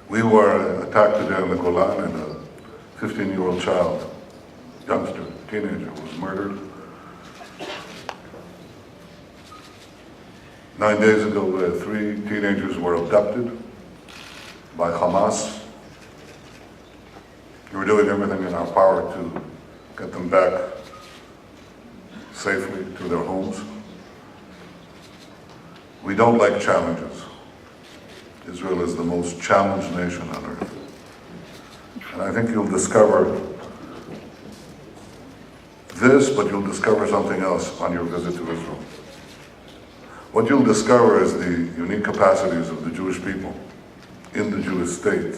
We were attacked today in the Golan, and a 15-year-old child, youngster, teenager, was murdered. 9 days ago, 3 teenagers were abducted by Hamas. We're doing everything in our power to get them back safely to their homes. We don't like challenges. Israel is the most challenged nation on earth. And I think you'll discover this, but you'll discover something else on your visit to Israel. What you'll discover is the unique capacities of the Jewish people in the Jewish state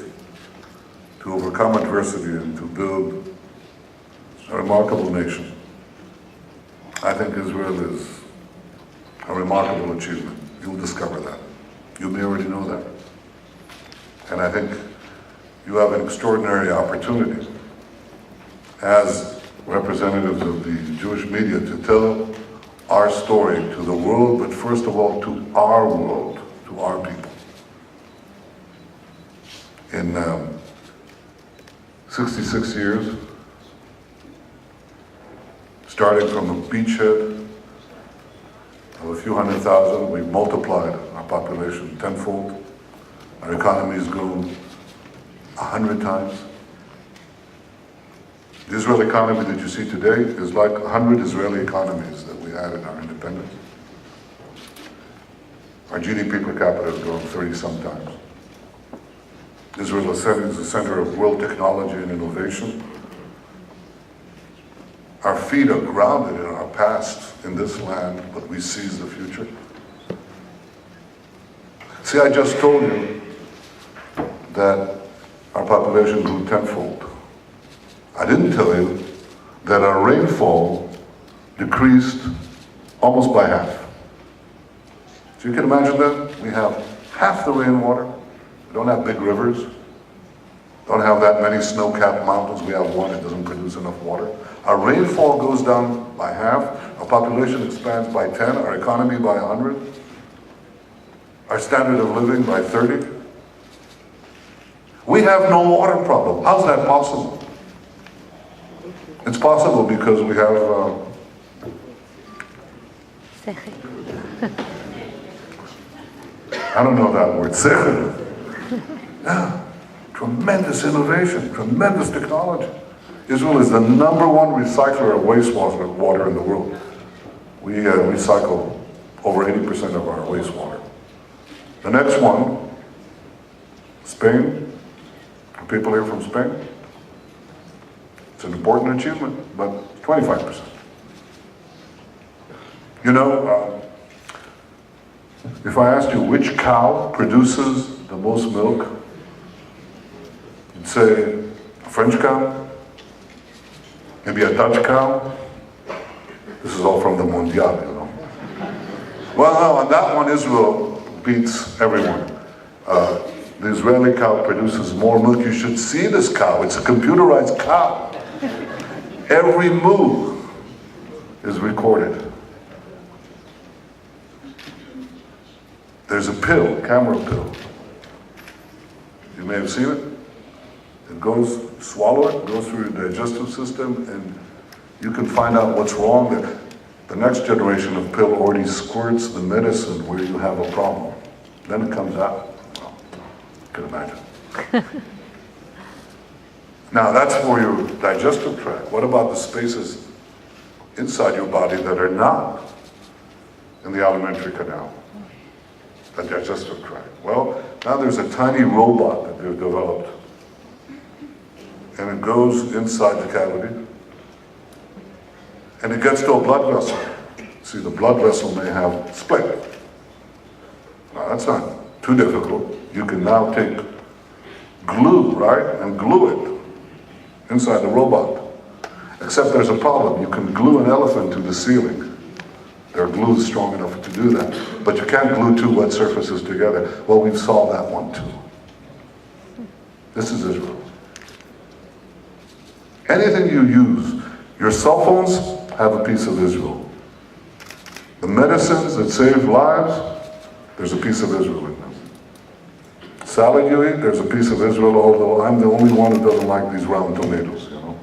to overcome adversity and to build a remarkable nation. I think Israel is a remarkable achievement. You'll discover that. You may already know that. And I think you have an extraordinary opportunity as representatives of the Jewish media to tell our story to the world, but first of all to our world, to our people. In 66 years, starting from a beachhead of a few 100,000, we've multiplied our population tenfold. Our economy has grown 100 times. The Israeli economy that you see today is like 100 Israeli economies that we had in our independence. Our GDP per capita has grown 30-some times. Israel is the center of world technology and innovation. Our feet are grounded in our past in this land, but we seize the future. See, I just told you that our population grew tenfold. I didn't tell you that our rainfall decreased almost by half. So you can imagine that? We have half the rainwater. We don't have big rivers. Don't have that many snow-capped mountains. We have one that doesn't produce enough water. Our rainfall goes down by half. Our population expands by 10. Our economy by 100. Our standard of living by 30. We have no water problem. How's that possible? It's possible because we have I don't know that word, yeah. Tremendous innovation, tremendous technology. Israel is the #1 recycler of wastewater in the world. We recycle over 80% of our wastewater. The next one, Spain. People here from Spain. It's an important achievement, but 25%. You know, if I asked you which cow produces the most milk, you'd say a French cow, maybe a Dutch cow. This is all from the Mondial, you know. Well, no, on that one, Israel beats everyone. The Israeli cow produces more milk. You should see this cow. It's a computerized cow. Every move is recorded. There's a pill, camera pill. You may have seen it. It goes, swallow it, goes through your digestive system, and you can find out what's wrong. The next generation of pill already squirts the medicine where you have a problem. Then it comes out. Well, you can imagine. Now that's for your digestive tract. What about the spaces inside your body that are not in the alimentary canal? The digestive tract. Well, now there's a tiny robot that they've developed. And it goes inside the cavity. And it gets to a blood vessel. See, the blood vessel may have split. Now that's not too difficult. You can now take glue, right, and glue it inside the robot. Except there's a problem. You can glue an elephant to the ceiling. Their glue is strong enough to do that. But you can't glue two wet surfaces together. Well, we've solved that one too. This is Israel. Anything you use, your cell phones have a piece of Israel. The medicines that save lives, there's a piece of Israel in them. salad you eat, there's a piece of Israel, although I'm the only one who doesn't like these round tomatoes, you know.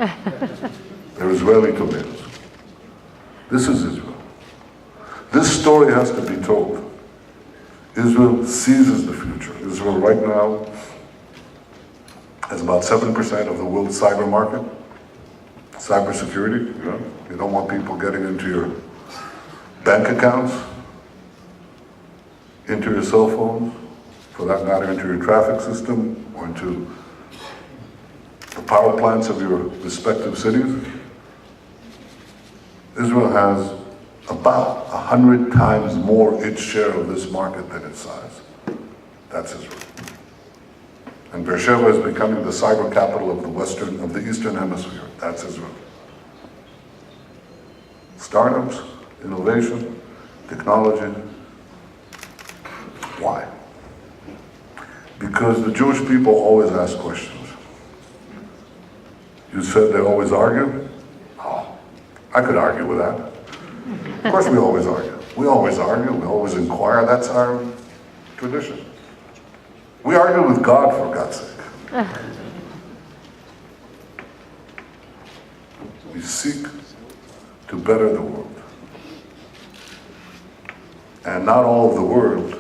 They're Israeli tomatoes. This is Israel. This story has to be told. Israel seizes the future. Israel right now has about 7% of the world's cyber market. Cybersecurity, you know. You don't want people getting into your bank accounts, into your cell phones, for that matter, into your traffic system, or into the power plants of your respective cities. Israel has about 100 times more its share of this market than its size. That's Israel. And Beersheba is becoming the cyber capital of the Eastern Hemisphere. That's Israel. Startups, innovation, technology. Why? Because the Jewish people always ask questions. You said they always argue? Oh, I could argue with that. Of course we always argue. We always argue, we always inquire. That's our tradition. We argue with God, for God's sake. We seek to better the world. And not all of the world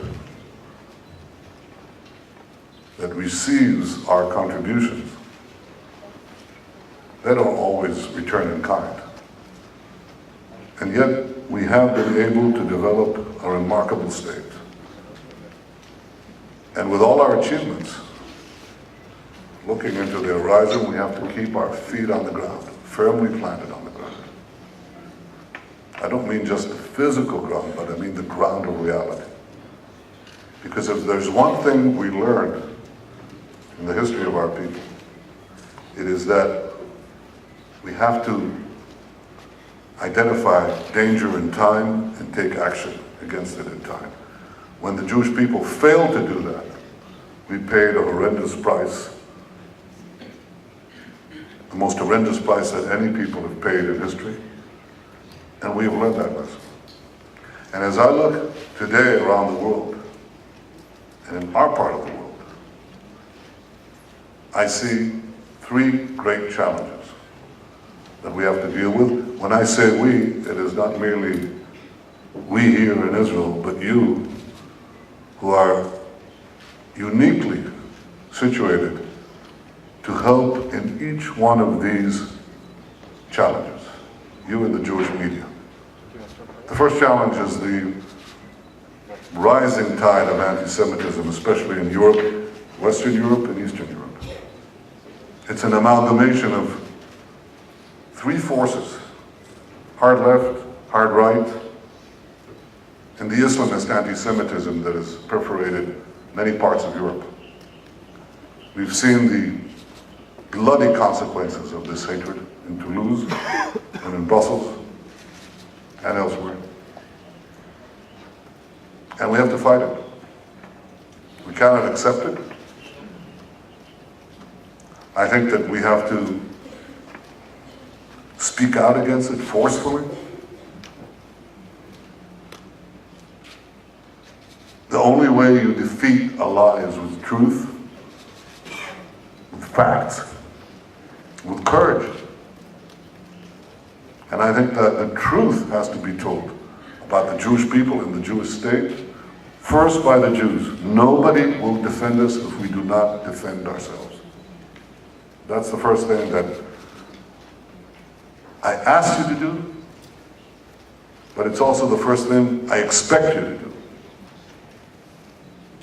that receives our contributions, they don't always return in kind. And yet, we have been able to develop a remarkable state. And with all our achievements, looking into the horizon, we have to keep our feet on the ground, firmly planted on the ground. I don't mean just the physical ground, but I mean the ground of reality. Because if there's one thing we learned in the history of our people, it is that we have to identify danger in time and take action against it in time. When the Jewish people failed to do that, we paid a horrendous price, the most horrendous price that any people have paid in history, and we have learned that lesson. And as I look today around the world, and in our part of the world, I see three great challenges that we have to deal with. When I say we, it is not merely we here in Israel, but you who are uniquely situated to help in each one of these challenges, you in the Jewish media. The first challenge is the rising tide of anti-Semitism, especially in Europe, Western Europe and Eastern Europe. It's an amalgamation of three forces: hard left, hard right, and the Islamist anti-Semitism that has perforated many parts of Europe. We've seen the bloody consequences of this hatred in Toulouse and in Brussels and elsewhere. And we have to fight it. We cannot accept it. I think that we have to speak out against it forcefully. The only way you defeat a lie is with truth, with facts, with courage. And I think that the truth has to be told about the Jewish people and the Jewish state, first by the Jews. Nobody will defend us if we do not defend ourselves. That's the first thing that I ask you to do, but it's also the first thing I expect you to do.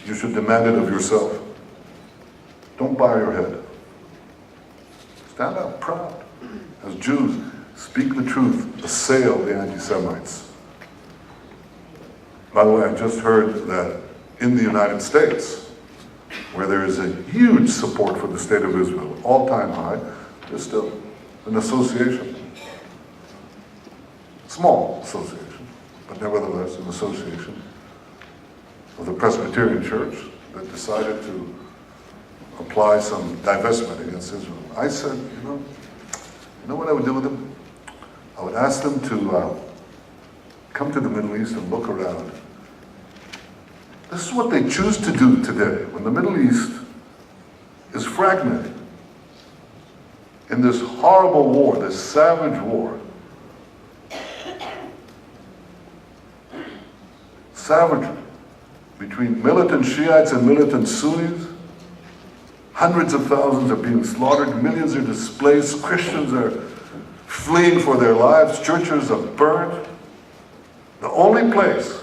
You should demand it of yourself. Don't bow your head. Stand up proud. As Jews, speak the truth, assail the anti-Semites. By the way, I just heard that in the United States, where there is a huge support for the state of Israel, all-time high, there's still an association. Small association, but nevertheless an association of the Presbyterian Church that decided to apply some divestment against Israel. I said, you know what I would do with them? I would ask them to come to the Middle East and look around. This is what they choose to do today. When the Middle East fragmented in this horrible war, this savage war. Savagery between militant Shiites and militant Sunnis. Hundreds of thousands are being slaughtered, millions are displaced, Christians are fleeing for their lives, churches are burned. The only place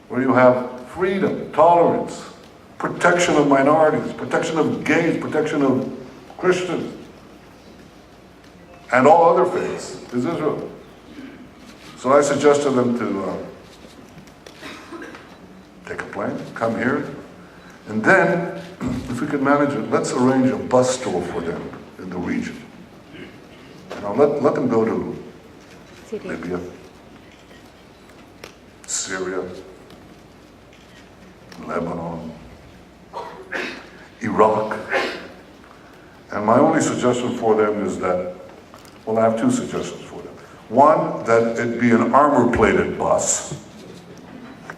where you have freedom, tolerance, protection of minorities, protection of gays, protection of Christians, and all other faiths is Israel. So I suggested them to take a plane, come here, and then, if we can manage it, let's arrange a bus tour for them in the region. You know, let them go to Libya, Syria, Lebanon, Iraq. And my only suggestion for them is that, well, I have two suggestions for them. One, that it be an armor-plated bus.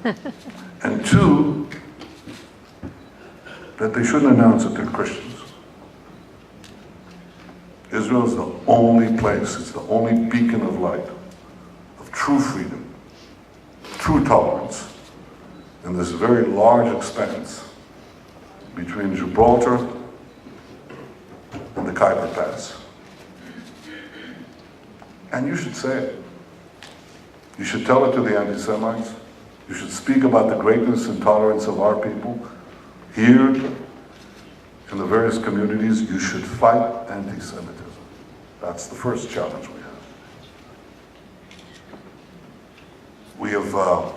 And two, that they shouldn't announce that they're Christians. Israel is the only place, it's the only beacon of light, of true freedom, true tolerance, in this very large expanse between Gibraltar and the Khyber Pass. And you should say it. You should tell it to the anti-Semites. You should speak about the greatness and tolerance of our people. Here, in the various communities, you should fight anti-Semitism. That's the first challenge we have. We have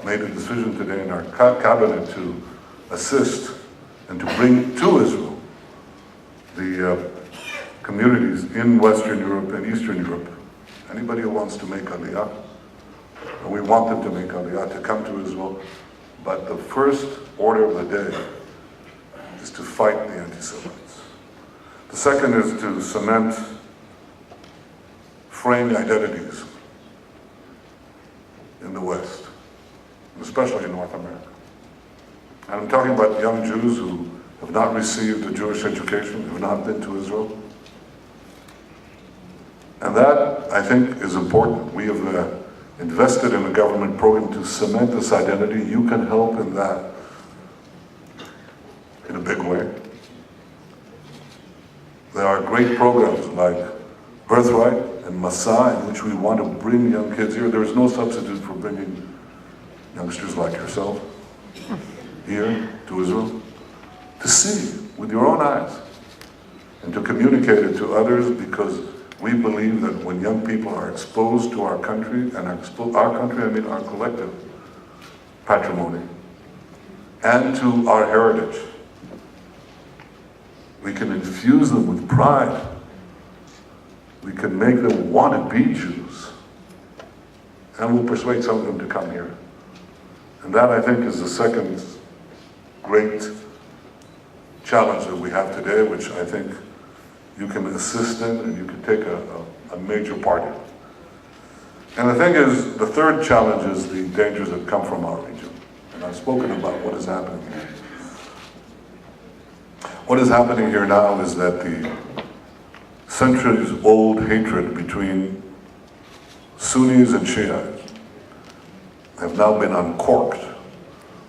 made a decision today in our cabinet to assist and to bring to Israel the communities in Western Europe and Eastern Europe. Anybody who wants to make Aliyah, and we want them to make Aliyah, to come to Israel, but the first order of the day is to fight the anti-Semites. The second is to cement framed identities in the West, especially in North America. And I'm talking about young Jews who have not received a Jewish education, have not been to Israel. And that, I think, is important. We have invested in a government program to cement this identity. You can help in that in a big way. There are great programs like Birthright and Masa, in which we want to bring young kids here. There is no substitute for bringing youngsters like yourself here to Israel, to see with your own eyes and to communicate it to others, because we believe that when young people are exposed to our country, and our country, I mean our collective patrimony, and to our heritage, we can infuse them with pride. We can make them want to be Jews. And we'll persuade some of them to come here. And that, I think, is the second great challenge that we have today, which I think you can assist in and you can take a major part in. And the thing is, the third challenge is the dangers that come from our region. And I've spoken about what is happening here. What is happening here now is that the centuries-old hatred between Sunnis and Shiites have now been uncorked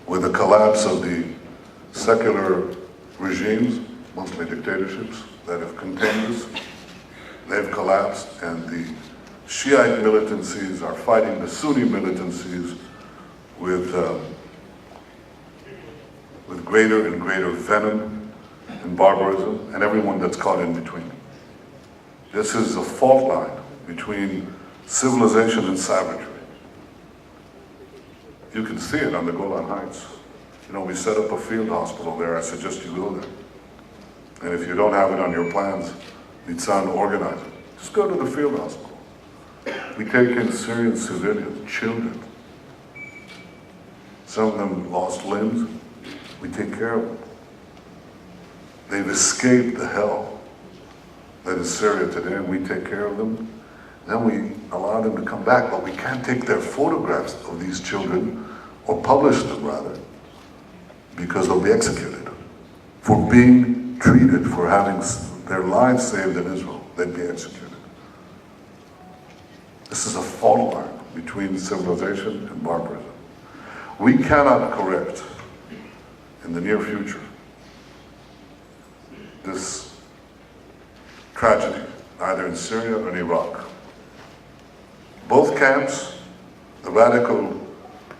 with the collapse of the secular regimes, mostly dictatorships, that have contained us. They've collapsed, and the Shiite militancies are fighting the Sunni militancies with greater and greater venom and barbarism, and everyone that's caught in between. This is a fault line between civilization and savagery. You can see it on the Golan Heights. You know, we set up a field hospital there. I suggest you go there. And if you don't have it on your plans, Nitzan, organize it. Just go to the field hospital. We take in Syrian civilians, children. Some of them lost limbs. We take care of them. They've escaped the hell that is Syria today, and we take care of them. Then we allow them to come back, but we can't take their photographs of these children, or publish them rather, because they'll be executed for being treated for having their lives saved in Israel, they'd be executed. This is a fault line between civilization and barbarism. We cannot correct in the near future this tragedy, either in Syria or in Iraq. Both camps, the radical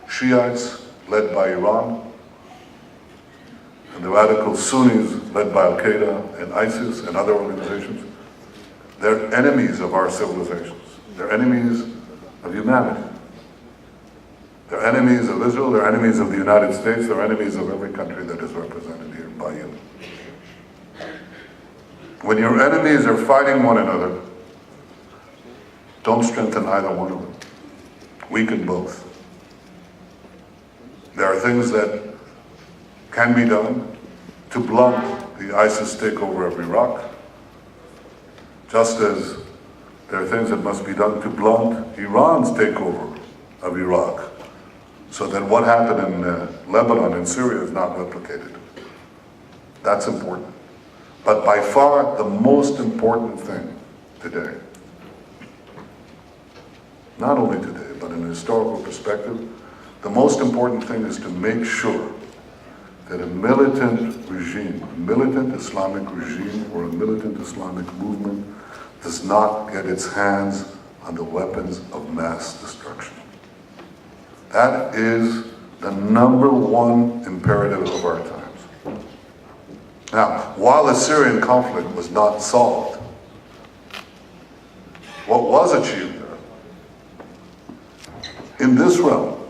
Shiites led by Iran, and the radical Sunnis led by Al-Qaeda and ISIS and other organizations, they're enemies of our civilizations. They're enemies of humanity. They're enemies of Israel, they're enemies of the United States, they're enemies of every country that is represented here by you. When your enemies are fighting one another, don't strengthen either one of them. Weaken both. There are things that can be done to blunt the ISIS takeover of Iraq, just as there are things that must be done to blunt Iran's takeover of Iraq, so that what happened in Lebanon and Syria is not replicated. That's important. But by far the most important thing today, not only today, but in a historical perspective, the most important thing is to make sure that a militant regime, a militant Islamic regime or a militant Islamic movement does not get its hands on the weapons of mass destruction. That is the number one imperative of our times. Now, while the Syrian conflict was not solved, what was achieved there in this realm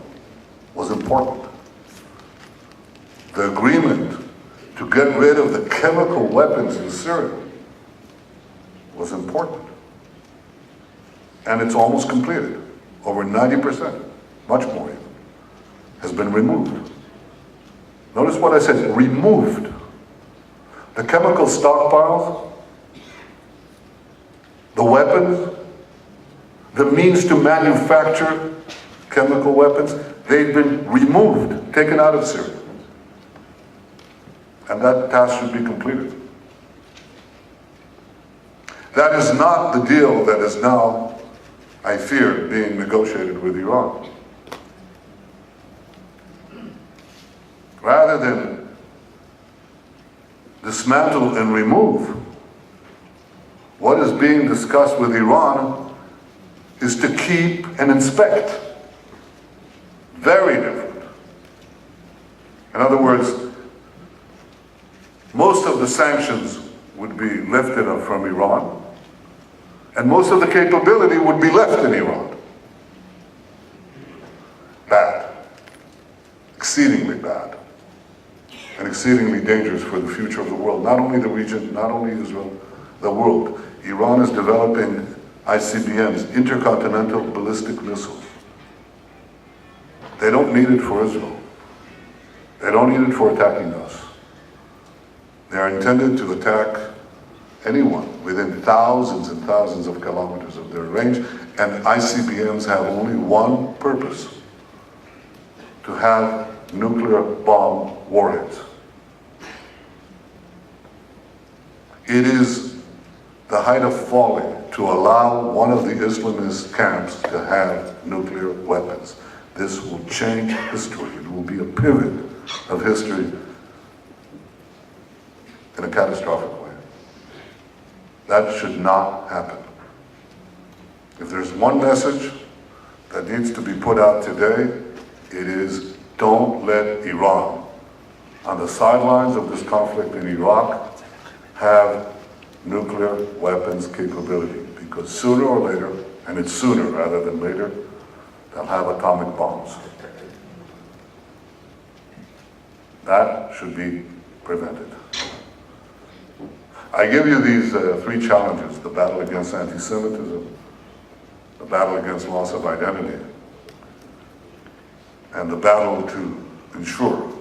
was important. The agreement to get rid of the chemical weapons in Syria was important. And it's almost completed. Over 90%, much more even, has been removed. Notice what I said, removed. The chemical stockpiles, the weapons, the means to manufacture chemical weapons, they've been removed, taken out of Syria. And that task should be completed. That is not the deal that is now, I fear, being negotiated with Iran. Rather than dismantle and remove, what is being discussed with Iran is to keep and inspect. Very different. In other words, most of the sanctions would be lifted from Iran, and most of the capability would be left in Iran. Bad. Exceedingly bad. And exceedingly dangerous for the future of the world. Not only the region, not only Israel, the world. Iran is developing ICBMs, intercontinental ballistic missiles. They don't need it for Israel. They don't need it for attacking us. They are intended to attack anyone within thousands and thousands of kilometers of their range, and ICBMs have only one purpose: to have nuclear bomb warheads. It is the height of folly to allow one of the Islamist camps to have nuclear weapons. This will change history. It will be a pivot of history in a catastrophic way. That should not happen. If there's one message that needs to be put out today, it is don't let Iran, on the sidelines of this conflict in Iraq, have nuclear weapons capability, because sooner or later, and it's sooner rather than later, they'll have atomic bombs. That should be prevented. I give you these three challenges: the battle against anti-Semitism, the battle against loss of identity, and the battle to ensure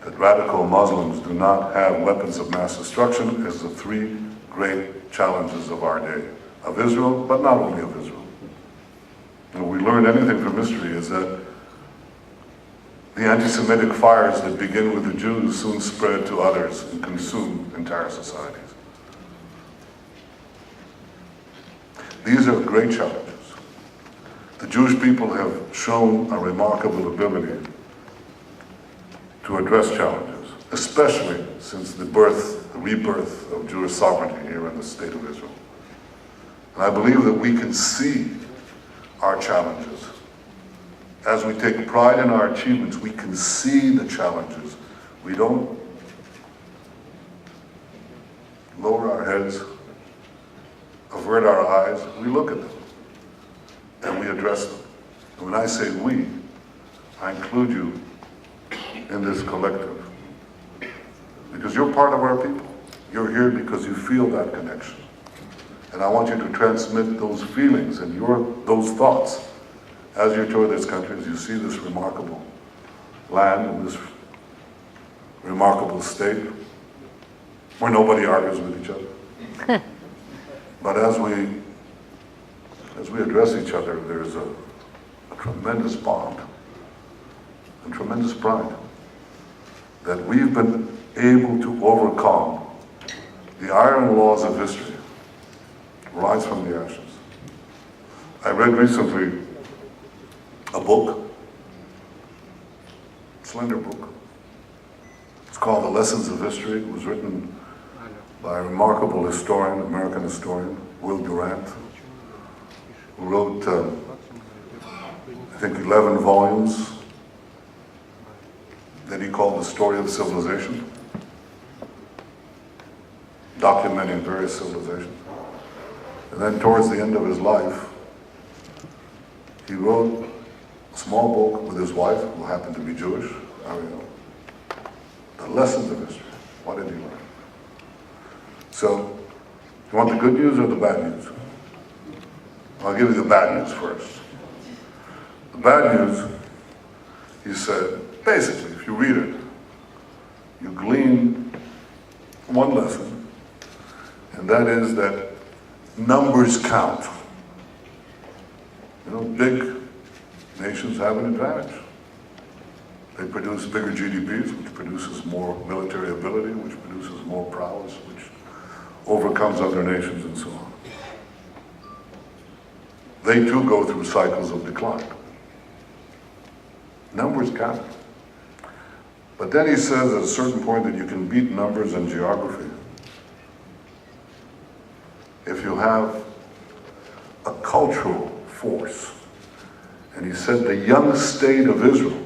that radical Muslims do not have weapons of mass destruction as the three great challenges of our day, of Israel, but not only of Israel. And if we learn anything from history is that The anti-Semitic fires that begin with the Jews soon spread to others and consume entire societies. These are great challenges. The Jewish people have shown a remarkable ability to address challenges, especially since the rebirth of Jewish sovereignty here in the State of Israel. And I believe that we can see our challenges. As we take pride in our achievements, we can see the challenges. We don't lower our heads, avert our eyes. We look at them and we address them. And when I say we, I include you in this collective. Because you're part of our people. You're here because you feel that connection. And I want you to transmit those feelings and those thoughts as you tour this country, as you see this remarkable land and this remarkable state where nobody argues with each other. But as we address each other, there's a tremendous bond and tremendous pride that we've been able to overcome the iron laws of history, rise from the ashes. I read recently a book, slender book. It's called The Lessons of History. It was written by a remarkable historian, American historian, Will Durant, who wrote, I think, 11 volumes that he called The Story of Civilization, documenting various civilizations. And then towards the end of his life, he wrote a small book with his wife, who happened to be Jewish, Ariel, The Lessons of History. What did he learn? So, you want the good news or the bad news? I'll give you the bad news first. The bad news, he said, basically, if you read it, you glean one lesson, and that is that numbers count. You know, big nations have an advantage. They produce bigger GDPs, which produces more military ability, which produces more prowess, which overcomes other nations and so on. They too go through cycles of decline. Numbers count. But then he says at a certain point that you can beat numbers and geography if you have a cultural force. And he said the young state of Israel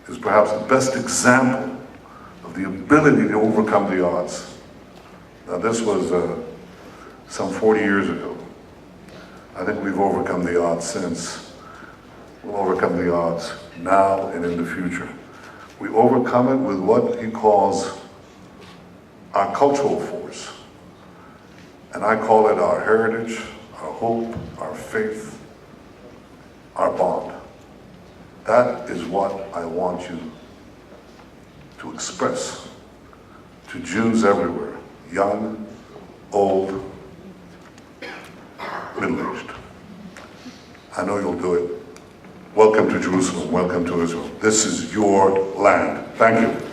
is perhaps the best example of the ability to overcome the odds. Now this was some 40 years ago. I think we've overcome the odds since. We'll overcome the odds now and in the future. We overcome it with what he calls our cultural force. And I call it our heritage, our hope, our faith, our bond. That is what I want you to express to Jews everywhere, young, old, middle-aged. I know you'll do it. Welcome to Jerusalem. Welcome to Israel. This is your land. Thank you.